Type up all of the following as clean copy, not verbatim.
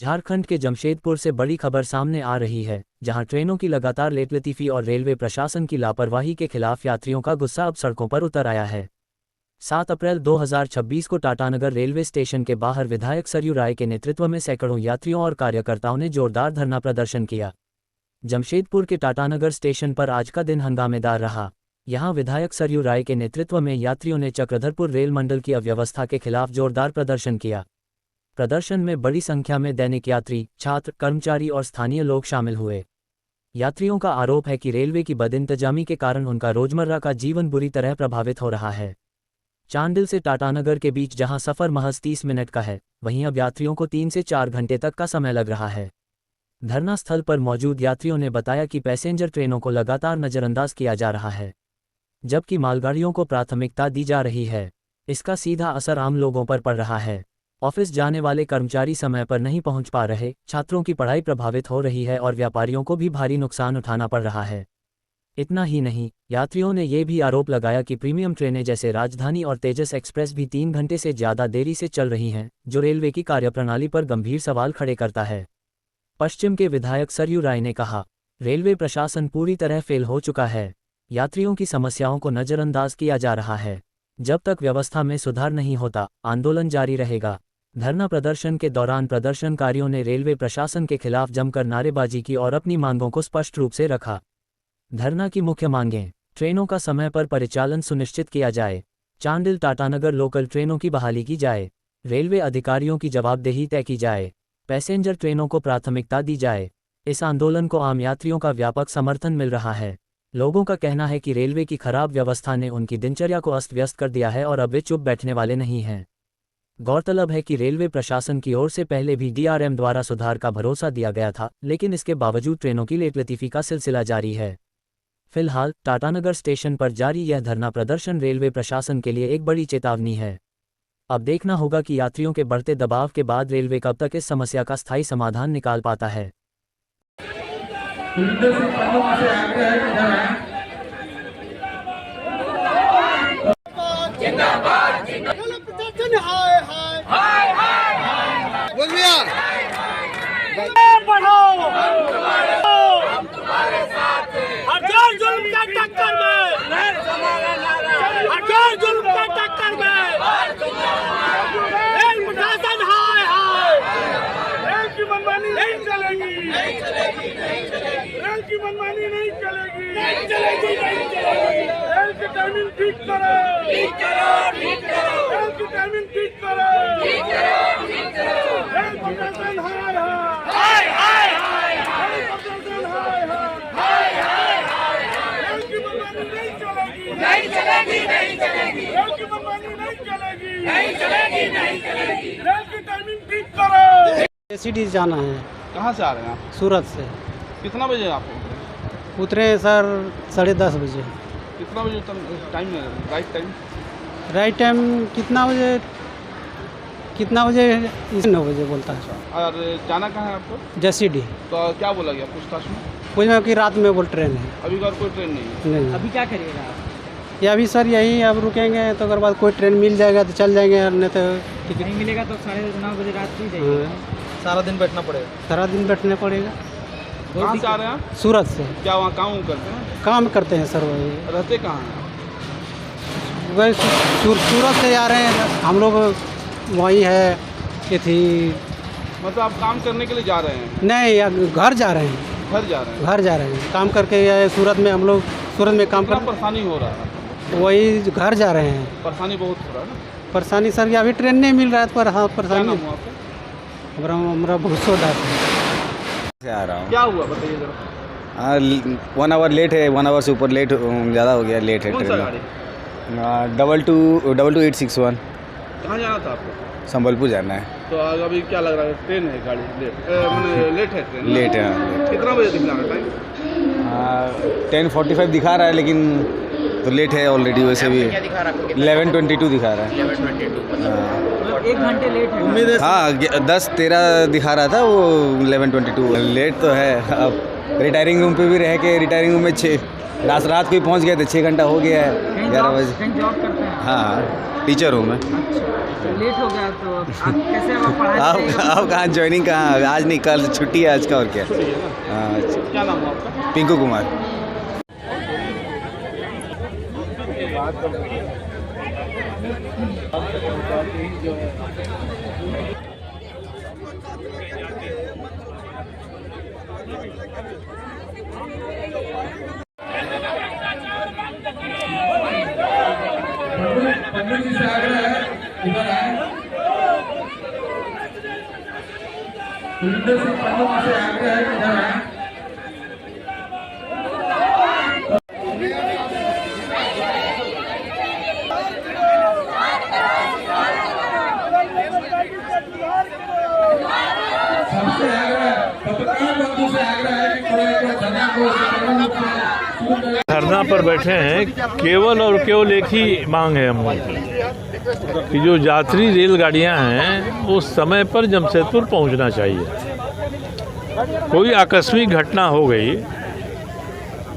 झारखंड के जमशेदपुर से बड़ी खबर सामने आ रही है, जहां ट्रेनों की लगातार लेटलतीफी और रेलवे प्रशासन की लापरवाही के खिलाफ यात्रियों का गुस्सा अब सड़कों पर उतर आया है। 7 अप्रैल 2026 को टाटानगर रेलवे स्टेशन के बाहर विधायक सरयू राय के नेतृत्व में सैकड़ों यात्रियों और कार्यकर्ताओं ने जोरदार धरना प्रदर्शन किया। जमशेदपुर के टाटानगर स्टेशन पर आज का दिन हंगामेदार रहा। यहां विधायक सरयू राय के नेतृत्व में यात्रियों ने चक्रधरपुर रेल मंडल की अव्यवस्था के खिलाफ जोरदार प्रदर्शन किया। प्रदर्शन में बड़ी संख्या में दैनिक यात्री, छात्र, कर्मचारी और स्थानीय लोग शामिल हुए। यात्रियों का आरोप है कि रेलवे की बदइंतजामी के कारण उनका रोजमर्रा का जीवन बुरी तरह प्रभावित हो रहा है। चांडिल से टाटानगर के बीच जहां सफ़र महज 30 मिनट का है, वहीं अब यात्रियों को 3 से 4 घंटे तक का समय लग रहा है। धरना स्थल पर मौजूद यात्रियों ने बताया कि पैसेंजर ट्रेनों को लगातार नज़रअंदाज किया जा रहा है, जबकि मालगाड़ियों को प्राथमिकता दी जा रही है। इसका सीधा असर आम लोगों पर पड़ रहा है। ऑफिस जाने वाले कर्मचारी समय पर नहीं पहुंच पा रहे, छात्रों की पढ़ाई प्रभावित हो रही है और व्यापारियों को भी भारी नुकसान उठाना पड़ रहा है। इतना ही नहीं, यात्रियों ने ये भी आरोप लगाया कि प्रीमियम ट्रेनें जैसे राजधानी और तेजस एक्सप्रेस भी 3 घंटे से ज़्यादा देरी से चल रही हैं, जो रेलवे की कार्यप्रणाली पर गंभीर सवाल खड़े करता है। पश्चिम के विधायक सरयू राय ने कहा, रेलवे प्रशासन पूरी तरह फेल हो चुका है। यात्रियों की समस्याओं को नज़रअंदाज किया जा रहा है। जब तक व्यवस्था में सुधार नहीं होता, आंदोलन जारी रहेगा। धरना प्रदर्शन के दौरान प्रदर्शनकारियों ने रेलवे प्रशासन के खिलाफ जमकर नारेबाजी की और अपनी मांगों को स्पष्ट रूप से रखा। धरना की मुख्य मांगें: ट्रेनों का समय पर परिचालन सुनिश्चित किया जाए, चांडिल टाटानगर लोकल ट्रेनों की बहाली की जाए, रेलवे अधिकारियों की जवाबदेही तय की जाए, पैसेंजर ट्रेनों को प्राथमिकता दी जाए। इस आंदोलन को आम यात्रियों का व्यापक समर्थन मिल रहा है। लोगों का कहना है कि रेलवे की खराब व्यवस्था ने उनकी दिनचर्या को अस्त व्यस्त कर दिया है और अब वे चुप बैठने वाले नहीं हैं। गौरतलब है कि रेलवे प्रशासन की ओर से पहले भी DRM द्वारा सुधार का भरोसा दिया गया था, लेकिन इसके बावजूद ट्रेनों की लेटलतीफी का सिलसिला जारी है। फिलहाल टाटानगर स्टेशन पर जारी यह धरना प्रदर्शन रेलवे प्रशासन के लिए एक बड़ी चेतावनी है। अब देखना होगा कि यात्रियों के बढ़ते दबाव के बाद रेलवे कब तक इस समस्या का स्थायी समाधान निकाल पाता है। हर जुल्म का टक्कर में, हर जुल्म का टक्कर में, रेल प्रशासन हाय हाय, रेल की मनमानी नहीं चलेगी, रेल की मनमानी नहीं चलेगी, रेल की टाइमिंग ठीक करो, रेल की टाइमिंग ठीक करो, रेल प्रशासन हाय हाय, रेल प्रशासन हाय हाय, रेल की मनमानी नहीं चलेगी, रेल की मनमानी नहीं चलेगी, रेल की टाइमिंग ठीक करो। एसीडी जाना है। कहाँ से आ रहे हैं आप? सूरत से। कितना बजे आप उतरे? उतरे सर 10:30 बजे। कितना बजे टाइम है? Right time? राइट टाइम कितना बजे 9 बजे बोलता है। और जाना कहाँ है आपको? जसीडी। तो क्या बोला गया पूछताछ में? पूछ में कि रात में बोल ट्रेन है। अभी का कोई ट्रेन नहीं है? नहीं। अभी क्या करिएगा आप? या अभी सर यही अब रुकेंगे, तो अगर बाद कोई ट्रेन मिल जाएगा तो चल जाएंगे, नहीं तो टिकट नहीं मिलेगा तो 9:30 बजे रात को ही जाएंगे। सारा दिन बैठना पड़ेगा? सारा दिन बैठने पड़ेगा। कहाँ से आ रहे हैं आप? सूरत से। क्या वहाँ काम करते हैं? काम करते हैं सर। वही रहते कहाँ हैं? वही सूरत से आ रहे हैं हम लोग। वही है कि थी, मतलब आप काम करने के लिए जा रहे हैं? नहीं या घर जा रहे हैं। घर जा रहे हैं? घर जा रहे हैं काम करके। सूरत में हम लोग सूरत में काम कर। परेशानी हो रहा है? वही घर जा रहे हैं। परेशानी बहुत हो रहा है ना? परेशानी सर अभी ट्रेन नहीं मिल रहा है, पर हाँ परेशानी। क्या नाम हुआ आपका? हमारा भूसो डाक से आ रहा हूँ। क्या हुआ बताइए जरा। हाँ 1 आवर लेट है, 1 आवर से ऊपर लेट ज़्यादा हो गया, लेट है कौन सा ट्रेन। गाड़ी? 22861। कहाँ जाना था आपको? संबलपुर जाना है। तो अभी क्या लग रहा है? ट्रेन है, गाड़ी लेट लेट है ट्रेन? लेट है, हाँ, लेट। कितना बजे दिखा रहा टाइम? 10:45 दिखा रहा है, लेकिन तो लेट है ऑलरेडी। वैसे भी 11:22 दिखा रहा है। 1 घंटे लेट है। उम्मीद है। हाँ 10:13 दिखा रहा था, वो 11:22 लेट तो है। अब रिटायरिंग रूम पे भी रह के, रिटायरिंग रूम में रात को ही पहुँच गए थे, 6 घंटा हो गया है। 11 बजे। कहीं जॉब करते हैं? हाँ, टीचर हूँ मैं। तो लेट हो गया तो आप कैसे अब पढ़ाई आप कहाँ ज्वाइनिंग कहाँ? आज नहीं, कल छुट्टी है आज का, और क्या। हाँ, क्या नाम है आपका? पिंकू कुमार। धरना पर बैठे हैं, केवल और केवल एक ही मांग है हम लोगों की कि जो यात्री रेलगाड़ियां हैं वो समय पर जमशेदपुर पहुंचना चाहिए। कोई आकस्मिक घटना हो गई,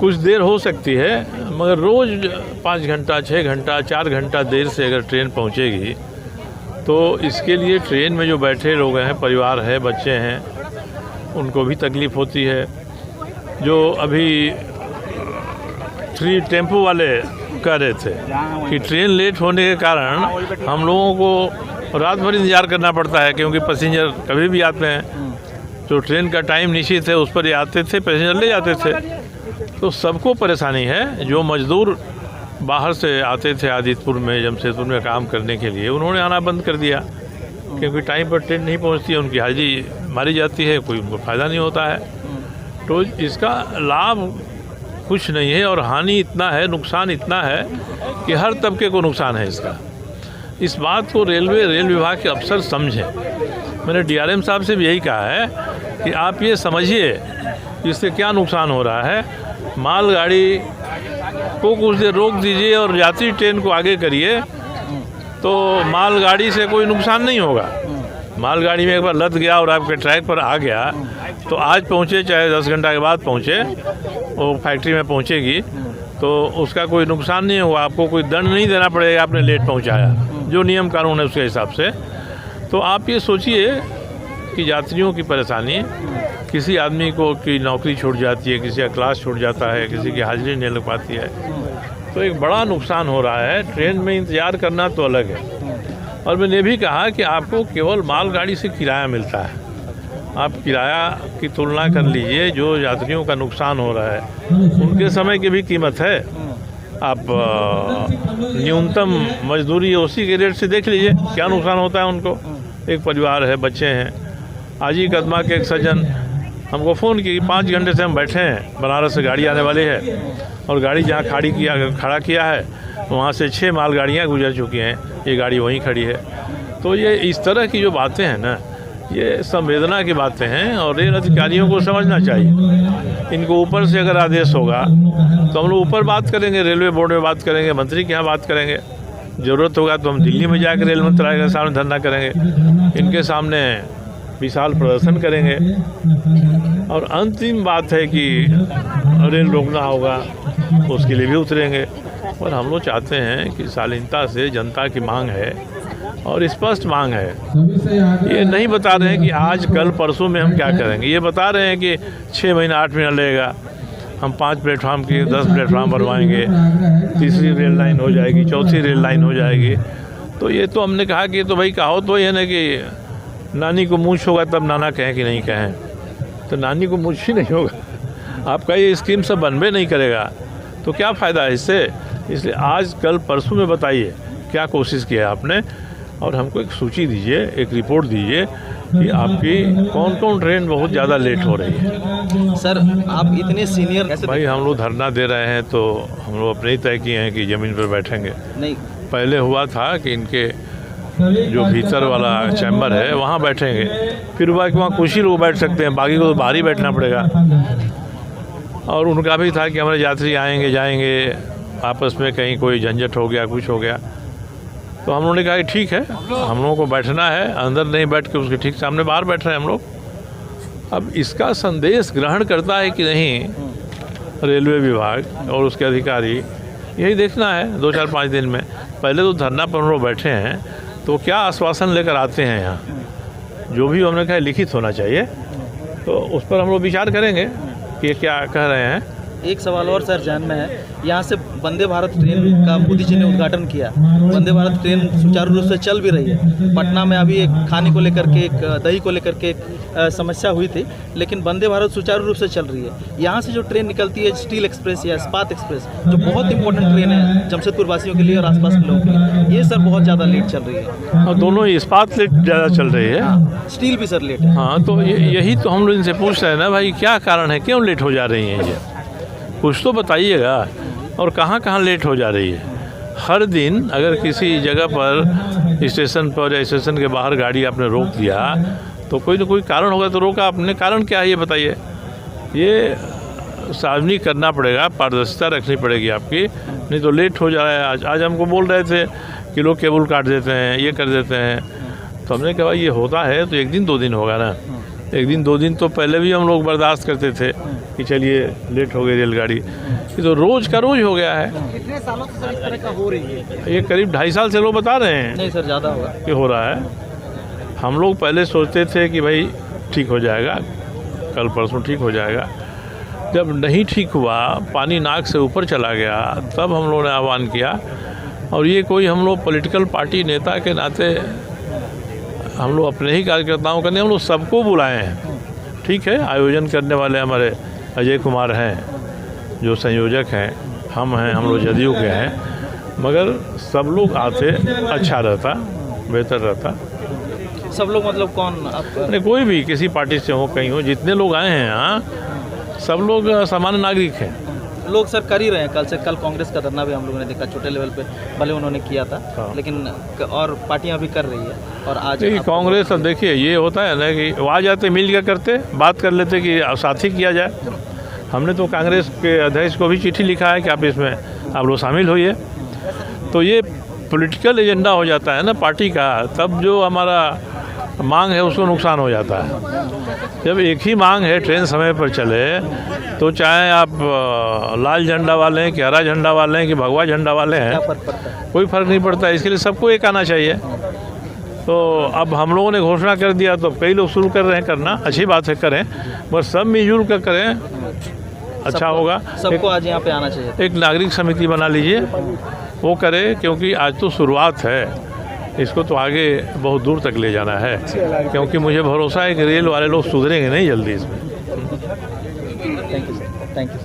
कुछ देर हो सकती है, मगर रोज़ 5 घंटा 6 घंटा 4 घंटा देर से अगर ट्रेन पहुंचेगी तो इसके लिए ट्रेन में जो बैठे लोग हैं, परिवार है, बच्चे हैं, उनको भी तकलीफ़ होती है। जो अभी 3 टेम्पो वाले कह रहे थे कि ट्रेन लेट होने के कारण हम लोगों को रात भर इंतज़ार करना पड़ता है, क्योंकि पैसेंजर कभी भी आते हैं। जो ट्रेन का टाइम निश्चित है उस पर ही आते थे, पैसेंजर ले जाते थे। तो सबको परेशानी है। जो मज़दूर बाहर से आते थे आदितपुर में, जमशेदपुर में काम करने के लिए, उन्होंने आना बंद कर दिया, क्योंकि टाइम पर ट्रेन नहीं पहुंचती है, उनकी हाजिरी मारी जाती है, कोई उनको फ़ायदा नहीं होता है। तो इसका लाभ कुछ नहीं है और हानि इतना है, नुकसान इतना है कि हर तबके को नुकसान है इसका। इस बात को रेल विभाग के अफसर समझें। मैंने डीआरएम साहब से भी यही कहा है कि आप ये समझिए इससे क्या नुकसान हो रहा है। मालगाड़ी को कुछ देर रोक दीजिए और यात्री ट्रेन को आगे करिए, तो मालगाड़ी से कोई नुकसान नहीं होगा। मालगाड़ी में एक बार लद गया और आपके ट्रैक पर आ गया तो आज पहुँचे चाहे 10 घंटा के बाद पहुँचे, वो फैक्ट्री में पहुँचेगी तो उसका कोई नुकसान नहीं होगा। आपको कोई दंड नहीं देना पड़ेगा आपने लेट पहुँचाया, जो नियम कानून है उसके हिसाब से। तो आप ये सोचिए कि यात्रियों की परेशानी, किसी आदमी को की नौकरी छूट जाती है, किसी का क्लास छूट जाता है, किसी की हाजिरी नहीं लग पाती है, तो एक बड़ा नुकसान हो रहा है। ट्रेन में इंतज़ार करना तो अलग है। और मैंने भी कहा कि आपको केवल मालगाड़ी से किराया मिलता है, आप किराया की तुलना कर लीजिए, जो यात्रियों का नुकसान हो रहा है उनके समय की भी कीमत है। आप न्यूनतम मजदूरी उसी के रेट से देख लीजिए क्या नुकसान होता है उनको। एक परिवार है, बच्चे हैं। आज ही कदमा के एक सज्जन हमको फ़ोन की, 5 घंटे से हम बैठे हैं, बनारस से गाड़ी आने वाली है और गाड़ी जहाँ खड़ा किया है वहाँ से 6 मालगाड़ियाँ गुजर चुकी हैं, ये गाड़ी वहीं खड़ी है। तो ये इस तरह की जो बातें हैं ना, ये संवेदना की बातें हैं और रेल अधिकारियों को समझना चाहिए। इनको ऊपर से अगर आदेश होगा तो हम लोग ऊपर बात करेंगे, रेलवे बोर्ड में बात करेंगे, मंत्री के यहाँ बात करेंगे। ज़रूरत होगा तो हम दिल्ली में जाकर रेल मंत्रालय के सामने धरना करेंगे, इनके सामने विशाल प्रदर्शन करेंगे। और अंतिम बात है कि रेल रोकना होगा, उसके लिए भी उतरेंगे। और हम लोग चाहते हैं कि शालीनता से, जनता की मांग है और स्पष्ट मांग है। ये नहीं बता रहे हैं कि आज कल परसों में हम क्या करेंगे, ये बता रहे हैं कि 6 महीना 8 महीना लगेगा, हम 5 प्लेटफार्म की 10 प्लेटफार्म बनवाएंगे, 3री रेल लाइन हो जाएगी, 4थी रेल लाइन हो जाएगी। तो ये तो हमने कहा कि तो भाई कहो तो ये ना कि नानी को मूंछ होगा तब नाना कहें कि नहीं कहें, तो नानी को मूंछ ही नहीं होगा। आपका ये स्कीम सब बनबे नहीं करेगा तो क्या फ़ायदा है इससे। इसलिए आज कल परसों में बताइए क्या कोशिश किया है आपने, और हमको एक सूची दीजिए, एक रिपोर्ट दीजिए कि आपकी कौन कौन ट्रेन बहुत ज़्यादा लेट हो रही है। सर आप इतने सीनियर कैसे? भाई हम लोग धरना दे रहे हैं तो हम लोग अपने ही तय किए हैं कि ज़मीन पर बैठेंगे। नहीं, पहले हुआ था कि इनके जो भीतर वाला चैम्बर है वहाँ बैठेंगे, फिर हुआ कि वहाँ कुछ ही लोग बैठ सकते हैं, बाकी को तो बाहर ही बैठना पड़ेगा। और उनका भी था कि हमारे यात्री आएंगे जाएंगे, आपस में कहीं कोई झंझट हो गया, कुछ हो गया, तो हम लोगों ने कहा कि ठीक है, हम लोगों को बैठना है, अंदर नहीं बैठ के उसके ठीक सामने बाहर बैठ रहे हैं हम लोग। अब इसका संदेश ग्रहण करता है कि नहीं रेलवे विभाग और उसके अधिकारी, यही देखना है 2-4-5 दिन में। पहले तो धरना पर हम लोग बैठे हैं, तो क्या आश्वासन लेकर आते हैं यहाँ, जो भी हमने कहा लिखित होना चाहिए, तो उस पर हम लोग विचार करेंगे कि ये क्या कह रहे हैं। एक सवाल और सर जान में है, यहाँ से वंदे भारत ट्रेन का मोदी जी ने उद्घाटन किया। वंदे भारत ट्रेन सुचारू रूप से चल भी रही है। पटना में अभी एक खाने को लेकर के, एक दही को लेकर के एक समस्या हुई थी, लेकिन वंदे भारत सुचारू रूप से चल रही है। यहाँ से जो ट्रेन निकलती है स्टील एक्सप्रेस या इस्पात एक्सप्रेस, जो बहुत इंपॉर्टेंट ट्रेन है जमशेदपुर वासियों के लिए और आसपास के लोगों के लिए, ये सर बहुत ज़्यादा लेट चल रही है। और दोनों ही इस्पात लेट ज़्यादा चल रही है। हाँ, स्टील भी सर लेट है। हाँ, तो यही तो हम लोग इनसे पूछ रहे हैं ना भाई, क्या कारण है, क्यों लेट हो जा रही हैं ये, कुछ तो बताइएगा। और कहाँ कहाँ लेट हो जा रही है। हर दिन अगर किसी जगह पर स्टेशन पर या स्टेशन के बाहर गाड़ी आपने रोक दिया, तो कोई ना कोई कारण होगा, तो रोका आपने, कारण क्या है ये बताइए। ये सार्वजनिक करना पड़ेगा, पारदर्शिता रखनी पड़ेगी आपकी, नहीं तो लेट हो जा रहा है। आज हमको बोल रहे थे कि लोग केबल काट देते हैं, ये कर देते हैं, तो हमने कहा ये होता है तो 1 दिन 2 दिन होगा ना। 1 दिन 2 दिन तो पहले भी हम लोग बर्दाश्त करते थे कि चलिए लेट हो गई रेलगाड़ी, ये तो रोज़ का रोज़ हो गया है। कितने सालों से सर इस तरह का हो रही है? ये करीब 2.5 साल से लोग बता रहे हैं नहीं सर, ज़्यादा होगा कि हो रहा है। हम लोग पहले सोचते थे कि भाई ठीक हो जाएगा, कल परसों ठीक हो जाएगा। जब नहीं ठीक हुआ, पानी नाक से ऊपर चला गया, तब हम लोगों ने आह्वान किया। और ये कोई हम लोग पॉलिटिकल पार्टी नेता के नाते हम लोग अपने ही कार्यकर्ताओं का नहीं, हम लोग सबको बुलाए हैं। ठीक है, आयोजन करने वाले हमारे अजय कुमार हैं जो संयोजक हैं, हम हैं, हम लोग जदयू के हैं, मगर सब लोग आते अच्छा रहता, बेहतर रहता। सब लोग मतलब कौन आप? नहीं, कोई भी किसी पार्टी से हो, कहीं हो, जितने लोग आए हैं यहाँ सब लोग सामान्य नागरिक हैं। लोग सर कर ही रहे हैं। कल कांग्रेस का धरना भी हम लोगों ने देखा, छोटे लेवल पे भले उन्होंने किया था, हाँ। लेकिन और पार्टियां भी कर रही है। और आज देखिए कांग्रेस, अब देखिए ये होता है ना कि वो आ जाते, मिल कर करते, बात कर लेते कि साथी किया जाए। हमने तो कांग्रेस के अध्यक्ष को भी चिट्ठी लिखा है कि आप इसमें आप लोग शामिल होइए। तो ये पॉलिटिकल एजेंडा हो जाता है ना पार्टी का, तब जो हमारा मांग है उसको नुकसान हो जाता है। जब एक ही मांग है, ट्रेन समय पर चले, तो चाहे आप लाल झंडा वाले हैं कि हरा झंडा वाले हैं कि भगवा झंडा वाले हैं, क्या फर्क पड़ता है? कोई फ़र्क नहीं पड़ता। इसके लिए सबको एक आना चाहिए। तो अब हम लोगों ने घोषणा कर दिया, तो कई लोग शुरू कर रहे हैं करना, अच्छी बात है, करें, बस सब मिलजुल कर करें, अच्छा होगा। सबको आज यहाँ पे आना चाहिए। एक नागरिक समिति बना लीजिए, वो करे, क्योंकि आज तो शुरुआत है, इसको तो आगे बहुत दूर तक ले जाना है, क्योंकि मुझे भरोसा है कि रेल वाले लोग सुधरेंगे नहीं जल्दी इसमें। Thank you sir, thank you.